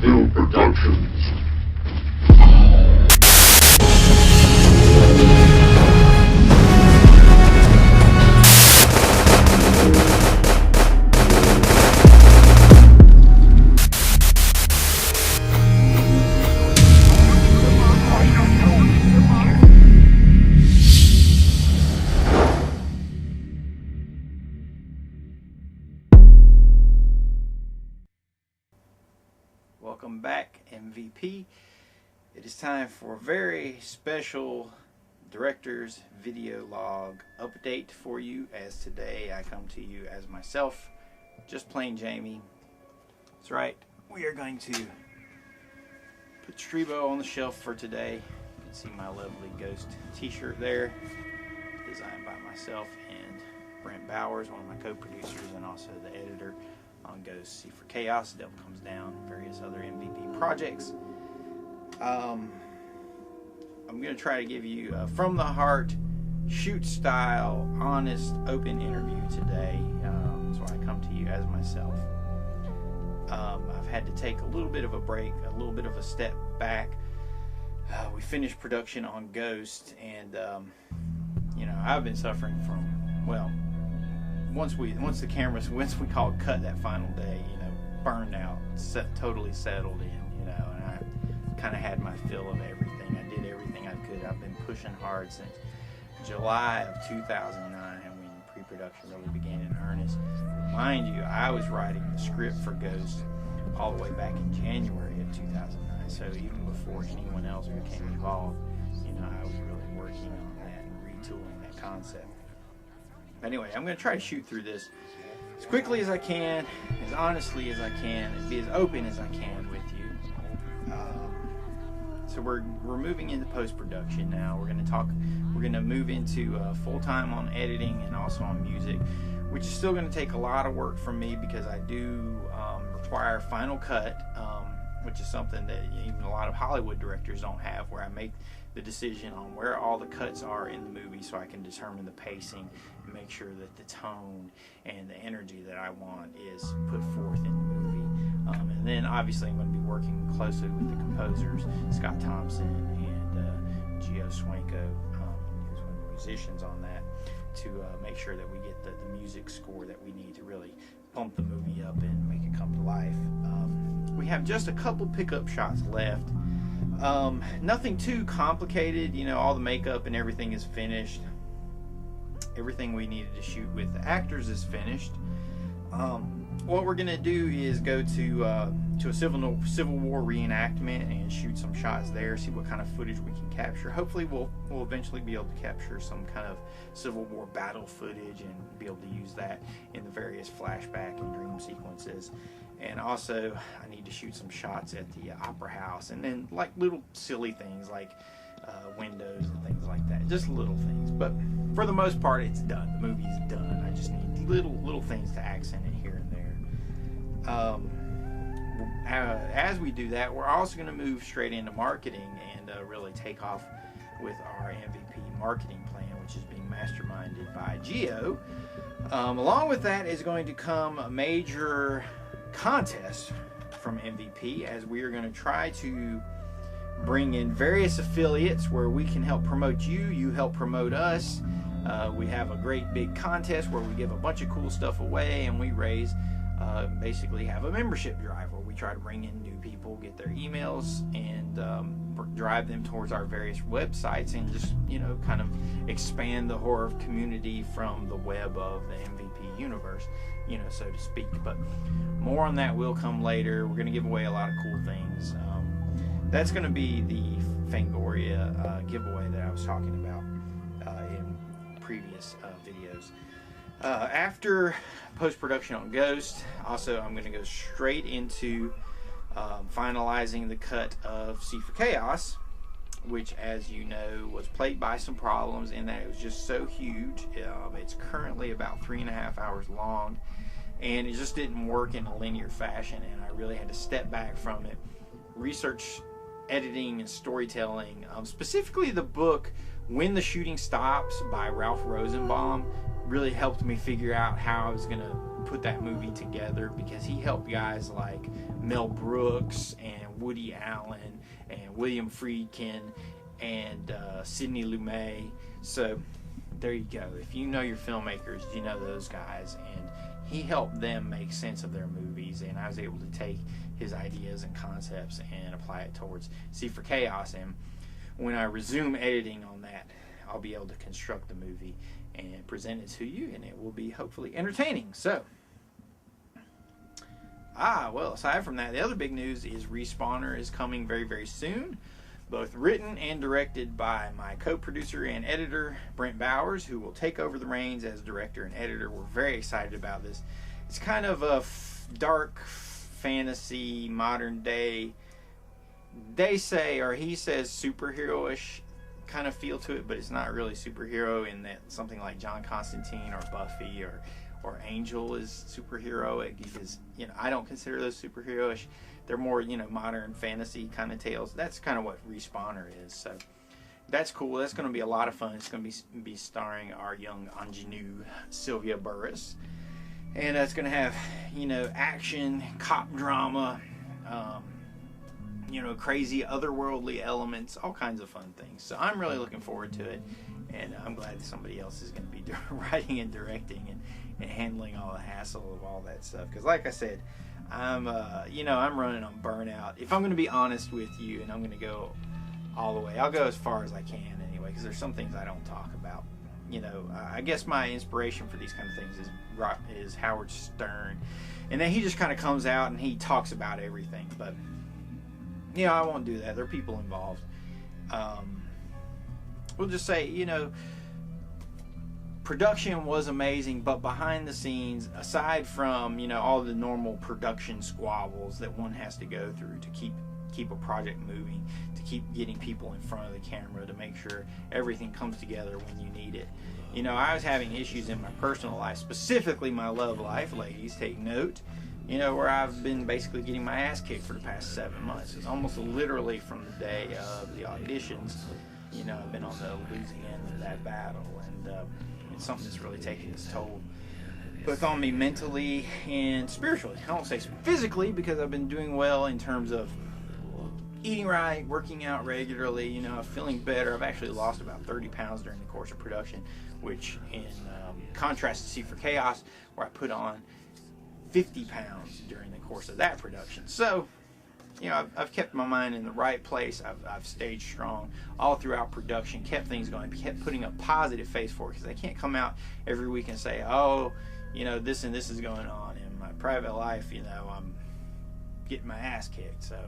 New Productions. Welcome back, MVP. It is time for a very special director's video log update for you, as today I come to you as myself, just plain Jamie. That's right, we are going to put Strebo on the shelf for today. You can see my lovely Ghost t-shirt there, designed by myself and Brent Bowers, one of my co-producers and also the editor on G.H.O.S.T, Devil Comes Down, various other MVP projects. I'm going to try to give you a from the heart, shoot style, honest, open interview today. So I come to you as myself. I've had to take a little bit of a break, a little bit of a step back. We finished production on Ghost, and I've been suffering from, well, once we called cut that final day, burned out, totally settled in, and I kind of had my fill of everything. I did everything I could. I've been pushing hard since July of 2009 when pre-production really began in earnest. Mind you, I was writing the script for Ghost all the way back in January of 2009, so even before anyone else became involved, I was really working on that and retooling that concept. Anyway, I'm going to try to shoot through this as quickly as I can, as honestly as I can, and be as open as I can with you. So we're moving into post-production now. We're going to move into full-time on editing and also on music, which is still going to take a lot of work from me because I do require Final Cut, which is something that even a lot of Hollywood directors don't have, where I make the decision on where all the cuts are in the movie so I can determine the pacing and make sure that the tone and the energy that I want is put forth in the movie. And then obviously I'm going to be working closely with the composers, Scott Thompson and G.H.O.S.T, who's one of the musicians on that, to make sure that we get the music score that we need to really pump the movie up and make it come to life. We have just a couple pickup shots left. Nothing too complicated, all the makeup and everything is finished. Everything we needed to shoot with the actors is finished. What we're gonna do is go to a Civil War reenactment and shoot some shots there, see what kind of footage we can capture. Hopefully we'll eventually be able to capture some kind of Civil War battle footage and be able to use that in the various flashback and dream sequences. And also I need to shoot some shots at the Opera House, and then like little silly things like windows and things like that, just little things. But for the most part it's done. The movie's done. I just need little things to accent it here and there. As we do that, we're also going to move straight into marketing and really take off with our MVP marketing plan, which is being masterminded by Geo. Along with that is going to come a major contest from MVP, as we are going to try to bring in various affiliates where we can help promote you, you help promote us. We have a great big contest where we give a bunch of cool stuff away, and we raise basically have a membership drive where we try to bring in new people, get their emails, and drive them towards our various websites, and just kind of expand the horror community from the web of the MVP universe, so to speak. But more on that will come later. We're going to give away a lot of cool things. That's going to be the Fangoria giveaway that I was talking about in previous videos. After post-production on Ghost, also I'm going to go straight into finalizing the cut of C for Chaos, which, as you know, was plagued by some problems in that it was just so huge. It's currently about 3.5 hours long, and it just didn't work in a linear fashion, and I really had to step back from it, research editing and storytelling, specifically the book When the Shooting Stops by Ralph Rosenbaum really helped me figure out how I was going to put that movie together, because he helped guys like Mel Brooks and Woody Allen and William Friedkin and Sidney Lumet. So there you go. If you know your filmmakers, you know those guys, and he helped them make sense of their movies, and I was able to take his ideas and concepts and apply it towards C for Chaos. And when I resume editing on that, I'll be able to construct the movie and present it to you, and it will be hopefully entertaining. So, well, aside from that, the other big news is Respawner is coming very, very soon, both written and directed by my co-producer and editor, Brent Bowers, who will take over the reins as director and editor. We're very excited about this. It's kind of a dark fantasy, modern day, they say, or he says, superhero-ish kind of feel to it, but it's not really superhero in that something like John Constantine or Buffy or Angel is superheroic, because, you know, I don't consider those superhero-ish. They're more, you know, modern fantasy kind of tales. That's kind of what Respawner is. So that's cool. That's going to be a lot of fun. It's going to be starring our young ingenue Sylvia Burris, and it's going to have, you know, action, cop drama, you know, crazy otherworldly elements, all kinds of fun things. So I'm really looking forward to it, and I'm glad that somebody else is going to be writing and directing and handling all the hassle of all that stuff. Because like I said, I'm I'm running on burnout. If I'm going to be honest with you, and I'm going to go all the way, I'll go as far as I can anyway, because there's some things I don't talk about. You know, I guess my inspiration for these kind of things is Howard Stern, and then he just kind of comes out and he talks about everything. But you know, I won't do that. There are people involved. We'll just say, you know, production was amazing, but behind the scenes, aside from, you know, all the normal production squabbles that one has to go through to keep a project moving, to keep getting people in front of the camera, to make sure everything comes together when you need it. You know, I was having issues in my personal life, specifically my love life, ladies, take note, you know, where I've been basically getting my ass kicked for the past 7 months. It's almost literally from the day of the auditions. You know, I've been on the losing end of that battle, and it's something that's really taking its toll, both on me mentally and spiritually. I won't say physically, because I've been doing well in terms of eating right, working out regularly, you know, feeling better. I've actually lost about 30 pounds during the course of production, which in contrast to C for Chaos, where I put on 50 pounds during the course of that production. So, you know, I've kept my mind in the right place. I've stayed strong all throughout production, kept things going, kept putting a positive face for it, because I can't come out every week and say, oh, you know, this and this is going on in my private life. You know, I'm getting my ass kicked. So,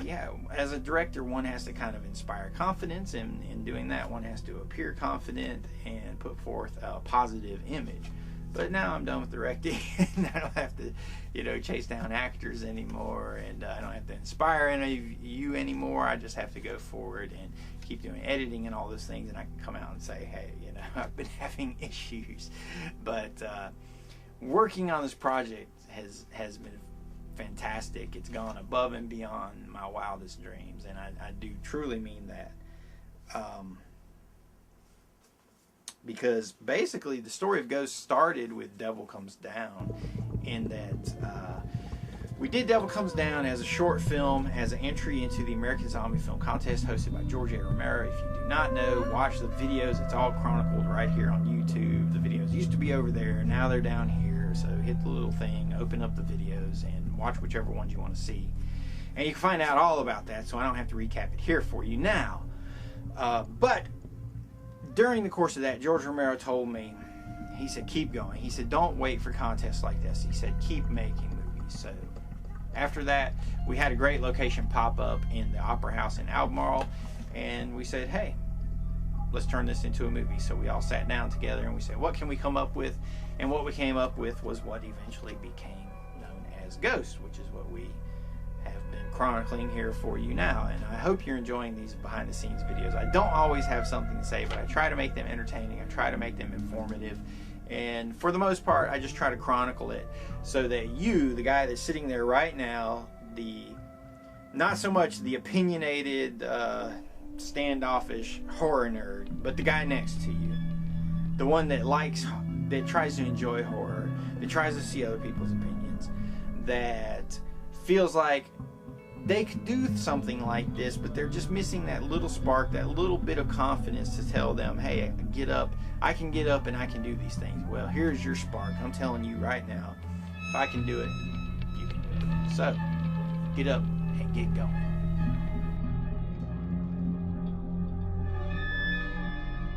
yeah, as a director, one has to kind of inspire confidence, and in doing that, one has to appear confident and put forth a positive image. But now I'm done with directing, and I don't have to, you know, chase down actors anymore, and I don't have to inspire any of you anymore. I just have to go forward and keep doing editing and all those things, and I can come out and say, hey, you know, I've been having issues. But working on this project has been fantastic. It's gone above and beyond my wildest dreams, and I do truly mean that. Because basically the story of Ghost started with Devil Comes Down, in that we did Devil Comes Down as a short film, as an entry into the American Zombie Film Contest hosted by George A. Romero. If you do not know, watch the videos. It's all chronicled right here on YouTube. The videos used to be over there, now they're down here. So hit the little thing, open up the videos, and watch whichever ones you want to see. And you can find out all about that, so I don't have to recap it here for you now. But during the course of that, George Romero told me, he said, keep going. He said, don't wait for contests like this. He said, keep making movies. So after that, we had a great location pop up in the Opera House in Albemarle, and we said, hey, let's turn this into a movie. So we all sat down together and we said, what can we come up with? And what we came up with was what eventually became known as Ghost, which is what we have been chronicling here for you now. And I hope you're enjoying these behind the scenes videos. I don't always have something to say, but I try to make them entertaining. I try to make them informative, and for the most part I just try to chronicle it so that you, the guy that's sitting there right now, not so much the opinionated standoffish horror nerd, but the guy next to you, the one that tries to enjoy horror, that tries to see other people's opinions, that feels like they could do something like this, but they're just missing that little spark, that little bit of confidence to tell them, hey, get up, I can get up and I can do these things. Well, here's your spark. I'm telling you right now, if I can do it, you can do it. So, get up and get going.